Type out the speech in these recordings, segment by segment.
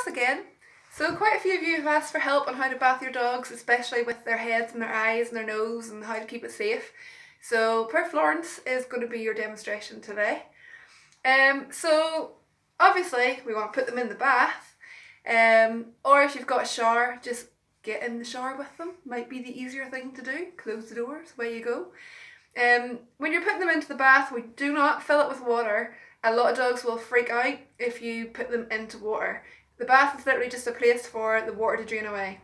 class again. So quite a few of you have asked for help on how to bath your dogs, especially with their heads and their eyes and their nose and how to keep it safe. So poor Florence is going to be your demonstration today. So obviously we want to put them in the bath, or if you've got a shower, just get in the shower with them. Might be the easier thing to do. Close the doors, away you go. When you're putting them into the bath, we do not fill it with water. A lot of dogs will freak out if you put them into water. The bath is literally just a place for the water to drain away.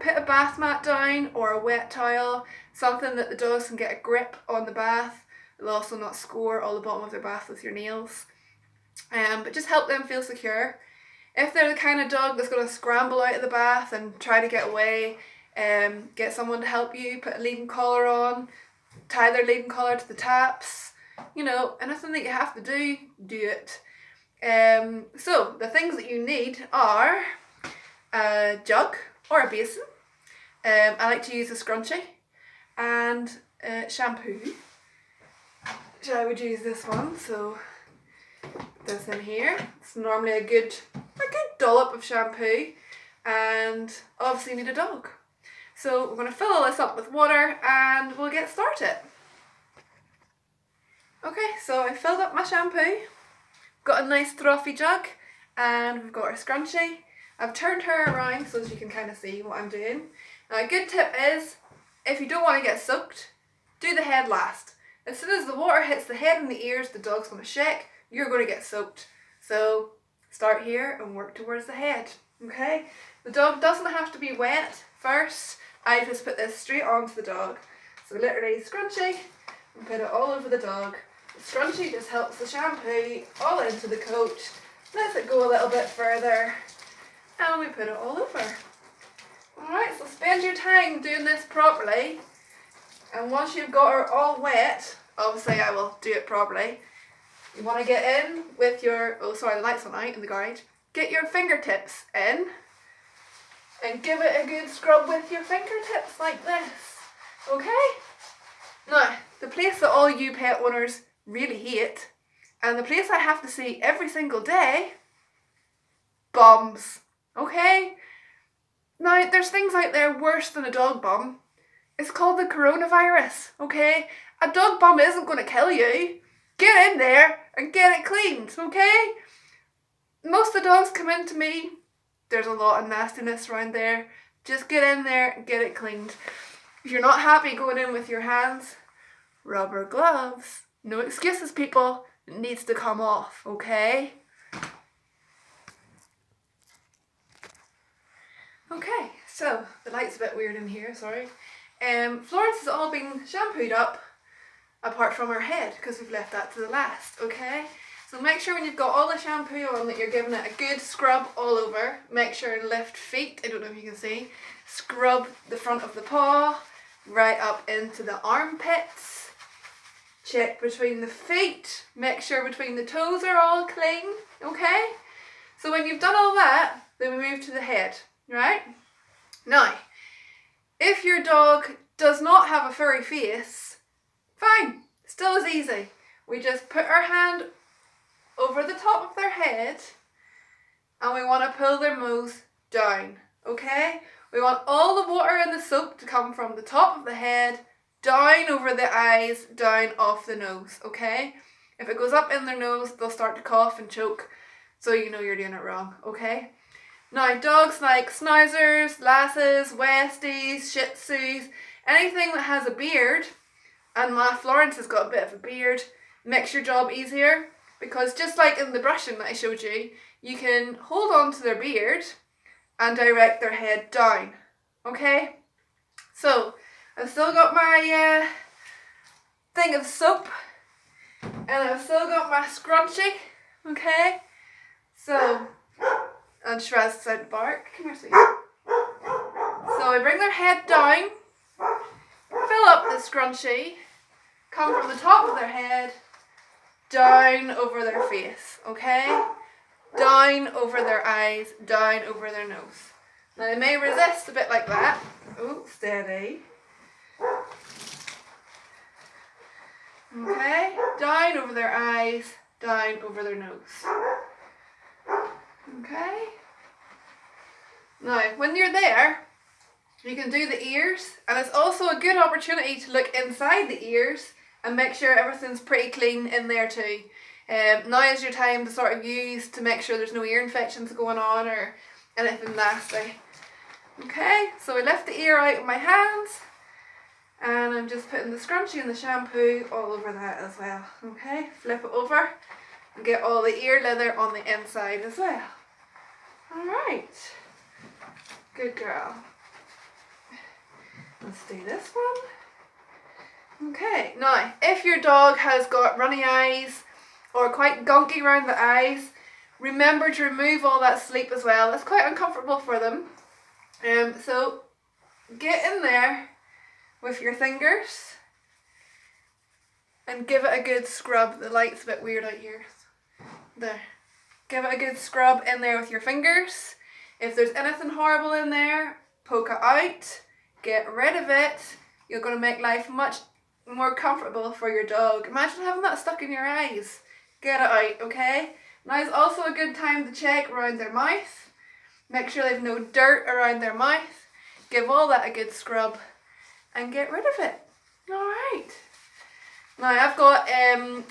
Put a bath mat down or a wet towel, something that the dogs can get a grip on the bath. They'll also not score all the bottom of their bath with your nails. But just help them feel secure. If they're the kind of dog that's going to scramble out of the bath and try to get away, get someone to help you, put a leading collar on, tie their leading collar to the taps, you know, anything that you have to do, do it. So the things that you need are a jug or a basin. I like to use a scrunchie and shampoo. So I would use this one, so this in here. It's normally a good dollop of shampoo, and obviously you need a dog. So we're going to fill all this up with water and we'll get started. Okay, so I filled up my shampoo, got a nice frothy jug, and we've got our scrunchie. I've turned her around so that you can kind of see what I'm doing. Now a good tip is, if you don't want to get soaked, do the head last. As soon as the water hits the head and the ears, the dog's going to shake, you're going to get soaked. So start here and work towards the head, okay? The dog doesn't have to be wet first. I just put this straight onto the dog. So literally scrunchie and put it all over the dog. The scrunchie just helps the shampoo all into the coat, lets it go a little bit further, and we put it all over. Alright, so spend your time doing this properly, and once you've got her all wet, obviously I will do it properly. You want to get in with your, oh sorry, the lights on out in the garage. Get your fingertips in and give it a good scrub with your fingertips like this. Okay? Now, the place that all you pet owners really hate, and the place I have to see every single day, bums. Okay? Now, there's things out there worse than a dog bum. It's called the coronavirus. Okay? A dog bum isn't going to kill you. Get in there and get it cleaned. Okay? Most of the dogs come into me. There's a lot of nastiness around there. Just get in there and get it cleaned. If you're not happy going in with your hands, rubber gloves. No excuses, people. It needs to come off, okay? Okay, so the light's a bit weird in here, sorry. Florence has all been shampooed up, apart from her head, because we've left that to the last, okay? So make sure when you've got all the shampoo on that you're giving it a good scrub all over. Make sure and lift feet, I don't know if you can see. Scrub the front of the paw, right up into the armpits. Check between the feet, make sure between the toes are all clean, okay? So when you've done all that, then we move to the head, right? Now, if your dog does not have a furry face, fine, still as easy. We just put our hand over the top of their head and we want to pull their nose down, okay? We want all the water and the soap to come from the top of the head down over the eyes, down off the nose, okay? If it goes up in their nose, they'll start to cough and choke, so you know you're doing it wrong, okay? Now, dogs like schnauzers, lasses, westies, shih tzus, anything that has a beard, and my Florence has got a bit of a beard, makes your job easier, because just like in the brushing that I showed you, you can hold on to their beard and direct their head down, okay? So, I've still got my thing of soap, and I've still got my scrunchie, okay? So, and Shiraz decided to bark. Come here, sweetie. So I bring their head down, fill up the scrunchie, come from the top of their head, down over their face, okay? Down over their eyes, down over their nose. Now they may resist a bit like that. Oh, steady. Okay, down over their eyes, down over their nose. Okay, Now, when you're there, you can do the ears, and it's also a good opportunity to look inside the ears and make sure everything's pretty clean in there too. Now is your time to sort of use to make sure there's no ear infections going on or anything nasty. Okay, so I lift the ear out with my hands, and I'm just putting the scrunchie and the shampoo all over that as well. Okay, flip it over and get all the ear leather on the inside as well. Alright, good girl. Let's do this one. Okay, now if your dog has got runny eyes or quite gunky around the eyes, remember to remove all that sleep as well. It's quite uncomfortable for them. So get in there with your fingers and give it a good scrub. The light's a bit weird out here. There. Give it a good scrub in there with your fingers. If there's anything horrible in there, poke it out. Get rid of it. You're going to make life much more comfortable for your dog. Imagine having that stuck in your eyes. Get it out, okay? Now is also a good time to check around their mouth. Make sure they've no dirt around their mouth. Give all that a good scrub and get rid of it. Alright. Now I've got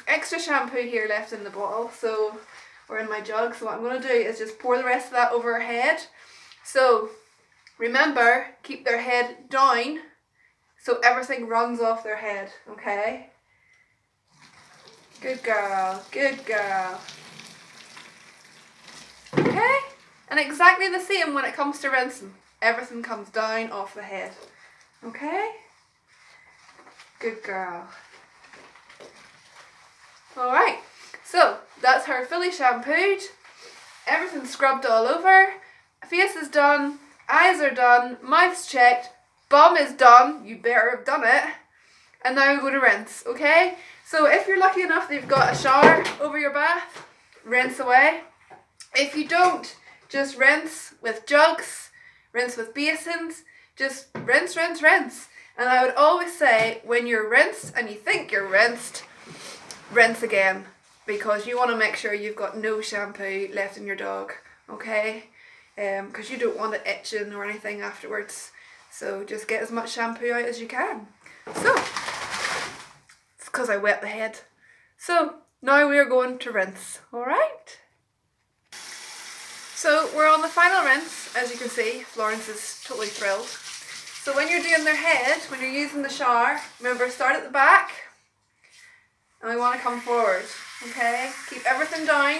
extra shampoo here left in the bottle, or in my jug. So what I'm going to do is just pour the rest of that over her head. So remember, keep their head down so everything runs off their head, okay? Good girl, good girl. Okay? And exactly the same when it comes to rinsing. Everything comes down off the head. Okay? Good girl. Alright, so that's her fully shampooed. Everything's scrubbed all over. Face is done. Eyes are done, mouth's checked, bum is done, you better have done it, and now we go to rinse, okay? So if you're lucky enough that you've got a shower over your bath, rinse away. If you don't, just rinse with jugs, rinse with basins, just rinse, rinse, rinse. And I would always say, when you're rinsed and you think you're rinsed, rinse again, because you want to make sure you've got no shampoo left in your dog, okay? Because you don't want it itching or anything afterwards. So just get as much shampoo out as you can. So, it's because I wet the head. So, now we are going to rinse, alright? So, we're on the final rinse. As you can see, Florence is totally thrilled. So when you're doing their head, when you're using the shower, remember, start at the back. And we want to come forward, okay? Keep everything down.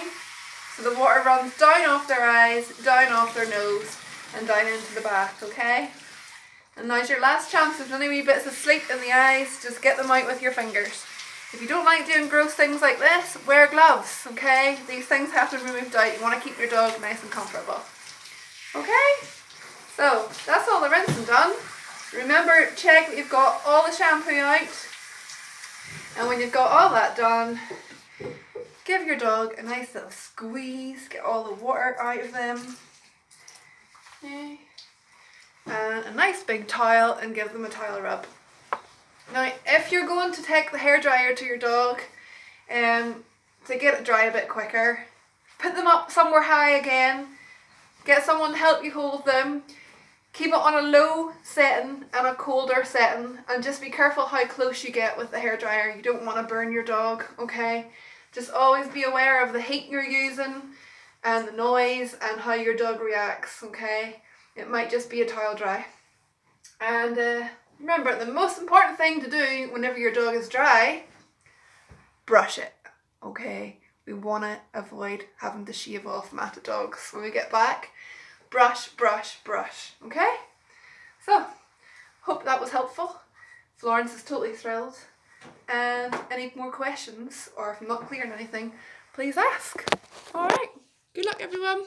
So the water runs down off their eyes, down off their nose, and down into the back, okay? And now's your last chance. If there's any wee bits of sleep in the eyes, just get them out with your fingers. If you don't like doing gross things like this, wear gloves, okay? These things have to be removed out. You want to keep your dog nice and comfortable. Okay? So, that's all the rinsing done. Remember, check that you've got all the shampoo out. And when you've got all that done, give your dog a nice little squeeze, get all the water out of them. Okay. And a nice big towel, and give them a towel rub. Now, if you're going to take the hairdryer to your dog to get it dry a bit quicker, put them up somewhere high again, get someone to help you hold them, keep it on a low setting and a colder setting, and just be careful how close you get with the hairdryer. You don't want to burn your dog, okay? Just always be aware of the heat you're using and the noise and how your dog reacts, okay? It might just be a towel dry. And remember, the most important thing to do whenever your dog is dry, brush it, okay? We want to avoid having to shave off matted dogs when we get back. Brush, brush, brush, okay? So, hope that was helpful. Florence is totally thrilled. And any more questions, or if I'm not clear on anything, please ask. Alright, good luck everyone.